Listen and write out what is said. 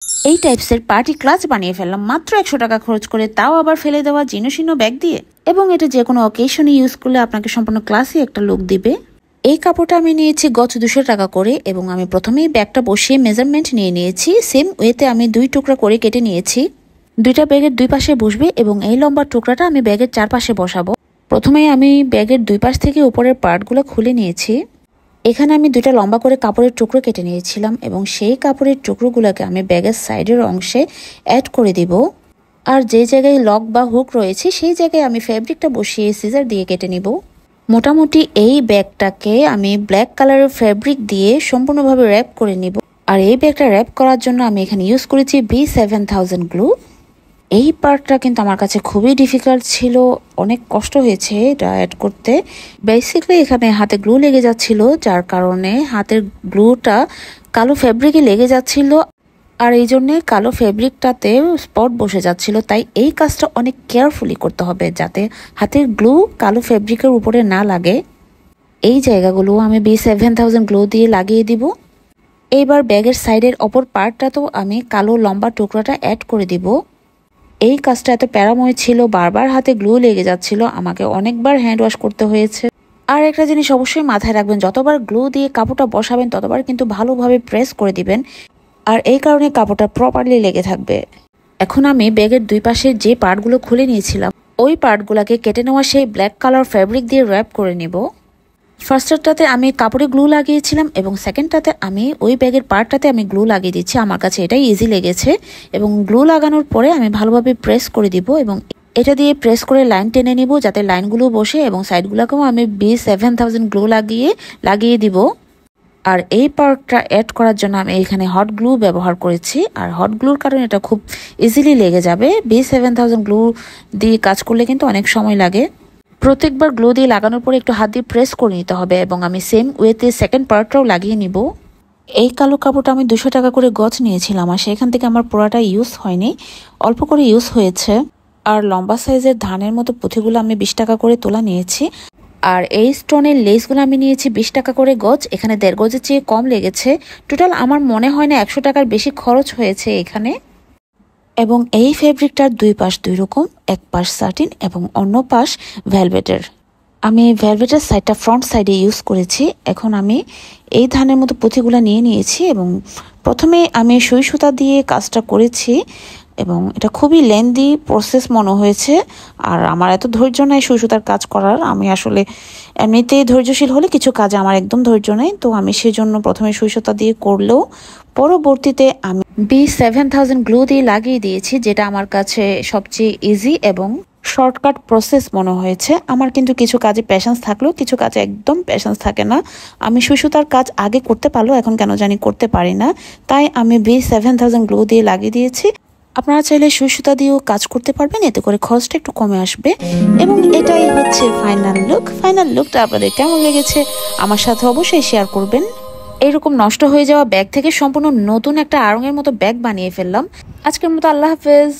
এই টাইপসের party clutch বানিয়ে ফেললাম মাত্র 100 টাকা খরচ করে, তাও আবার ফেলে দেওয়া জীর্ণশীর্ণ ব্যাগ দিয়ে। এবং এটা যে কোনো অকেশনে ইউজ করলে আপনাকে সম্পূর্ণ ক্লাসি একটা লুক দিবে। এই কাপড়টা আমি নিয়েছি গজ 200 টাকা করে এবং আমি প্রথমেই ব্যাগটা বসিয়ে মেজারমেন্ট নিয়ে নিয়েছি। সেম ওয়েতে আমি 2 টুকরা করে কেটে নিয়েছি। দুইটা ব্যাগের দুই পাশে বসবে এবং এই লম্বা টুকরাটা আমি ব্যাগের চারপাশে বসাবো। প্রথমেই আমি ব্যাগের দুই পাশ থেকে উপরের পার্টগুলো খুলে নিয়েছি। এখানে আমি দুইটা লম্বা করে কাপড়ের টুকরো কেটে নিয়েছিলাম এবং সেই কাপড়ের টুকরোগুলোকে আমি ব্যাগের সাইডের অংশে অ্যাড করে দিব। আর যে জায়গায় লক বা হুক রয়েছে সেই জায়গায় আমি ফ্যাব্রিকটা বসিয়ে সিজার দিয়ে কেটে নিব। মোটামুটি এই ব্যাগটাকে আমি ব্ল্যাক কালারের ফ্যাব্রিক দিয়ে সম্পূর্ণভাবে র্যাপ করে নিব। আর এই ব্যাগটা র্যাপ করার জন্য আমি এখানে ইউজ করেছি B7000 গ্লু। এই পার্টটা কিন্তু আমার কাছে খুবই ডিফিকাল্ট ছিল, অনেক কষ্ট হয়েছে এটা অ্যাড করতে। বেসিক্যালি এখানে হাতে গ্লু লেগে যাচ্ছিল, যার কারণে হাতের গ্লুটা কালো ফ্যাব্রিকে লেগে যাচ্ছিল আর এই জন্যে কালো ফ্যাব্রিকটাতে স্পট বসে যাচ্ছিল। তাই এই কাজটা অনেক কেয়ারফুলি করতে হবে যাতে হাতের গ্লু কালো ফ্যাব্রিকের উপরে না লাগে। এই জায়গাগুলো আমি B7000 গ্লু দিয়ে লাগিয়ে দিব। এইবার ব্যাগের সাইডের অপর পার্টটাতেও আমি কালো লম্বা টুকরাটা অ্যাড করে দিব। এই কাজটা এত প্যারাময় ছিল, বারবার হাতে গ্লু লেগে যাচ্ছিল, আমাকে অনেকবার হ্যান্ড ওয়াশ করতে হয়েছে। আর একটা জিনিস অবশ্যই মাথায় রাখবেন, যতবার গ্লু দিয়ে কাপড়টা বসাবেন ততবার কিন্তু ভালোভাবে প্রেস করে দিবেন, আর এই কারণে কাপড়টা প্রপারলি লেগে থাকবে। এখন আমি ব্যাগের দুই পাশে যে পার্টগুলো খুলে নিয়েছিলাম ওই পার্টগুলোকে কেটে নেওয়া সেই ব্ল্যাক কালার ফ্যাব্রিক দিয়ে র্যাপ করে নিব। ফার্স্টটাতে আমি কাপড়ে গ্লু লাগিয়েছিলাম এবং সেকেন্ডটাতে আমি ওই ব্যাগের পার্টটাতে আমি গ্লু লাগিয়ে দিচ্ছি। আমার কাছে এটাই ইজি লেগেছে এবং গ্লু লাগানোর পরে আমি ভালোভাবে প্রেস করে দিব এবং এটা দিয়ে প্রেস করে লাইন টেনে নিব যাতে লাইনগুলো বসে, এবং সাইডগুলোকেও আমি B7000 গ্লু লাগিয়ে দিব। আর এই পার্টটা অ্যাড করার জন্য আমি এখানে হট গ্লু ব্যবহার করেছি, আর হট গ্লুর কারণে এটা খুব ইজিলি লেগে যাবে। B7000 গ্লু দিয়ে কাজ করলে কিন্তু অনেক সময় লাগে। প্রত্যেকবার গ্লু দিয়ে লাগানোর পরে একটু হাত দিয়ে প্রেস করে নিতে হবে এবং আমি সেম ওয়েতে সেকেন্ড পার্টটাও লাগিয়ে নিব। এই কালো কাপড়টা আমি 200 টাকা করে গজ নিয়েছিলাম আর সেখান থেকে আমার পুরাটা ইউজ হয়নি, অল্প করে ইউজ হয়েছে। আর লম্বা সাইজের ধানের মতো পুঁথিগুলো আমি 20 টাকা করে তোলা নিয়েছি। আর এই স্টোনের লেসগুলো আমি নিয়েছি 20 টাকা করে গজ, এখানে 1.5 গজের চেয়ে কম লেগেছে। টোটাল আমার মনে হয় না 100 টাকার বেশি খরচ হয়েছে এখানে। এবং এই ফেব্রিকটার দুই পাশ দুই রকম, এক পাশ সাটিন এবং অন্য পাশ ভেলভেটের। আমি ভেলভেটের সাইডটা ফ্রন্ট সাইডে ইউজ করেছি। এখন আমি এই ধানের মতো পুঁথিগুলো নিয়ে নিয়েছি এবং প্রথমে আমি সুই সুতা দিয়ে কাজটা করেছি এবং এটা খুবই লেন্দি প্রসেস মনে হয়েছে। আর আমার এত ধৈর্য নাই সুই সুতার কাজ করার, আমি আসলে এমনিতেই ধৈর্যশীল হলে কিছু কাজে আমার একদম ধৈর্য নেই, তো আমি সেজন্য প্রথমে সুই সুতা দিয়ে করলেও পরবর্তীতে আমি B7000 গ্লু দিয়ে লাগিয়ে দিয়েছি, যেটা আমার কাছে সবচেয়ে ইজি এবং শর্টকাট প্রসেস মনে হয়েছে। আমার কিন্তু কিছু কাজে প্যাশন্স থাকলেও কিছু কাজে একদম প্যাশন্স থাকে না। আমি সুই সুতার কাজ আগে করতে পারলেও এখন কেন জানি করতে পারি না, তাই আমি B7000 গ্লু দিয়ে লাগিয়ে দিয়েছি। আপনারা চাইলে সুই সুতা দিয়েও কাজ করতে পারবেন, এতে করে খরচটা একটু কমে আসবে। এবং এটাই হচ্ছে ফাইনাল লুক। ফাইনাল লুকটা আপনাদের কেমন লেগেছে আমার সাথে অবশ্যই শেয়ার করবেন। এইরকম নষ্ট হয়ে যাওয়া ব্যাগ থেকে সম্পূর্ণ নতুন একটা আড়ঙের মতো ব্যাগ বানিয়ে ফেললাম। আজকের মতো আল্লাহ হাফেজ।